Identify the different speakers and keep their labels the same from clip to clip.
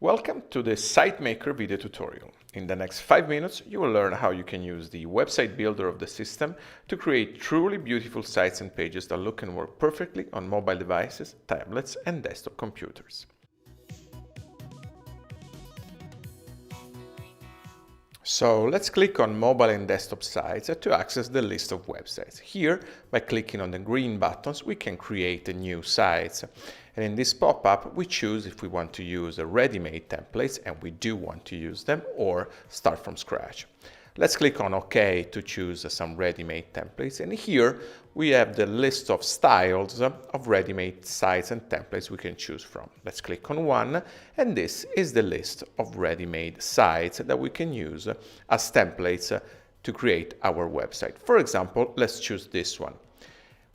Speaker 1: Welcome to the Sitemaker video tutorial. In the next 5 minutes, you will learn how you can use the website builder of the system to create truly beautiful sites and pages that look and work perfectly on mobile devices, tablets, and desktop computers. So let's click on mobile and desktop sites to access the list of websites. Here, by clicking on the green buttons, we can create new sites. And in this pop-up, we choose if we want to use ready-made templates, and we do want to use them, or start from scratch. Let's click on OK to choose some ready-made templates. And here we have the list of styles of ready-made sites and templates we can choose from. Let's click on one, and this is the list of ready-made sites that we can use as templates to create our website. For example, let's choose this one.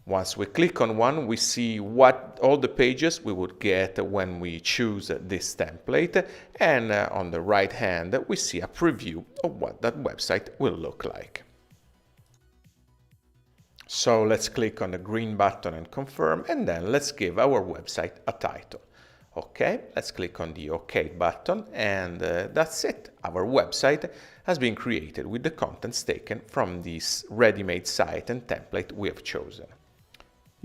Speaker 1: Once we click on one, we see what all the pages we would get when we choose this template, and on the right hand we see a preview of what that website will look like. So let's click on the green button and confirm, and then let's give our website a title. Okay, let's click on the OK button, and that's it. Our website has been created with the contents taken from this ready-made site and template we have chosen.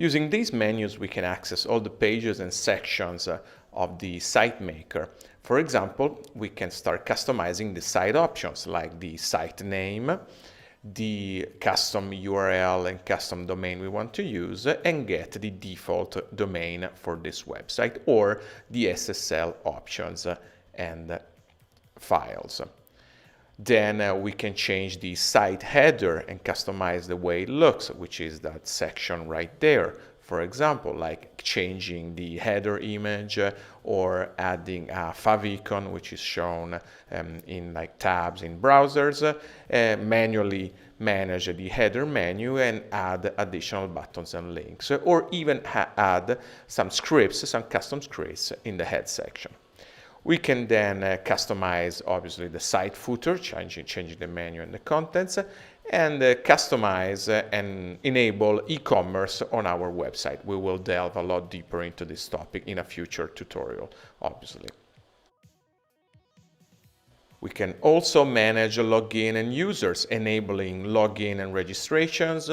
Speaker 1: Using these menus, we can access all the pages and sections of the Sitemaker. For example, we can start customizing the site options like the site name, the custom URL and custom domain we want to use, and get the default domain for this website, or the SSL options and files. Then we can change the site header and customize the way it looks, which is that section right there. For example, like changing the header image or adding a favicon, which is shown in like tabs in browsers, manually manage the header menu and add additional buttons and links, or even add some scripts, some custom scripts in the head section. We can then customize, obviously, the site footer, changing the menu and the contents, and customize and enable e-commerce on our website. We will delve a lot deeper into this topic in a future tutorial, obviously. We can also manage login and users, enabling login and registrations,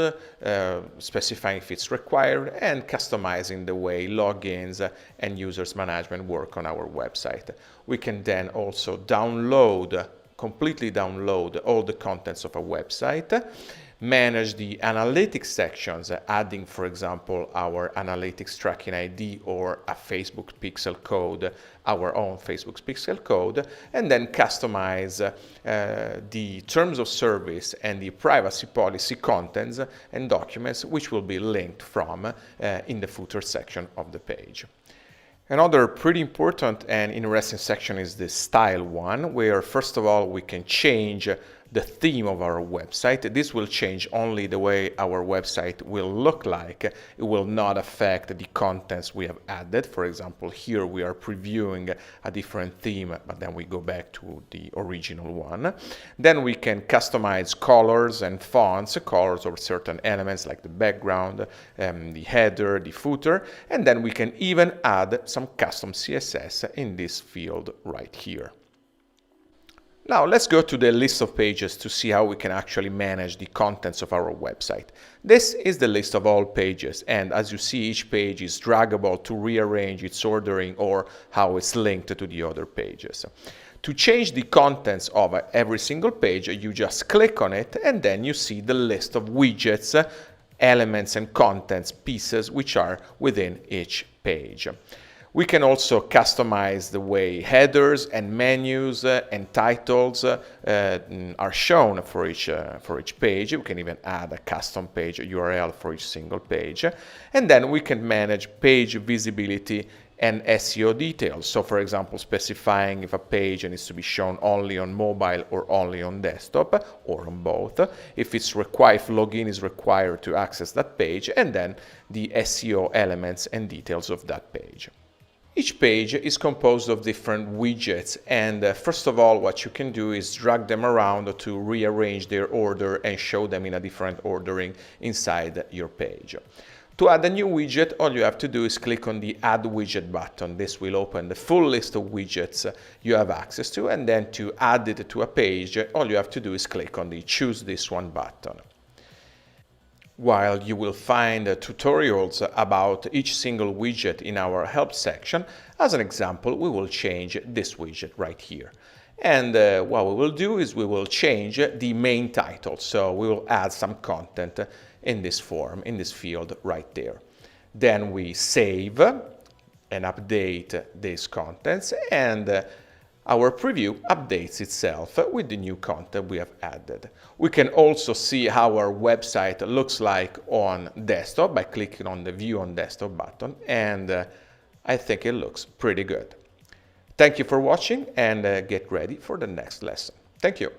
Speaker 1: specifying if it's required, and customizing the way logins and users management work on our website. We can then also completely download all the contents of a website, manage the analytics sections, adding, for example, our analytics tracking ID or a Facebook pixel code, our own Facebook pixel code, and then customize the terms of service and the privacy policy contents and documents, which will be linked from in the footer section of the page. Another pretty important and interesting section is the style one, where first of all we can change the theme of our website. This will change only the way our website will look like. It will not affect the contents we have added. For example, here we are previewing a different theme, but then we go back to the original one. Then we can customize colors and fonts, colors of certain elements like the background, the header, the footer, and then we can even add some custom CSS in this field right here. Now let's go to the list of pages to see how we can actually manage the contents of our website. This is the list of all pages, and as you see, each page is draggable to rearrange its ordering or how it's linked to the other pages. To change the contents of every single page, you just click on it, and then you see the list of widgets, elements and contents pieces which are within each page. We can also customize the way headers and menus and titles are shown for each page. We can even add a custom page URL for each single page. And then we can manage page visibility and SEO details. So for example, specifying if a page needs to be shown only on mobile or only on desktop or on both, if login is required to access that page, and then the SEO elements and details of that page. Each page is composed of different widgets, and first of all what you can do is drag them around to rearrange their order and show them in a different ordering inside your page. To add a new widget, all you have to do is click on the Add Widget button. This will open the full list of widgets you have access to, and then to add it to a page, all you have to do is click on the Choose This One button. While you will find tutorials about each single widget in our help section, as an example, we will change this widget right here. And what we will do is we will change the main title. So we will add some content in this form, in this field right there. Then we save and update these contents, and our preview updates itself with the new content we have added. We can also see how our website looks like on desktop by clicking on the View on Desktop button, and I think it looks pretty good. Thank you for watching, and get ready for the next lesson. Thank you.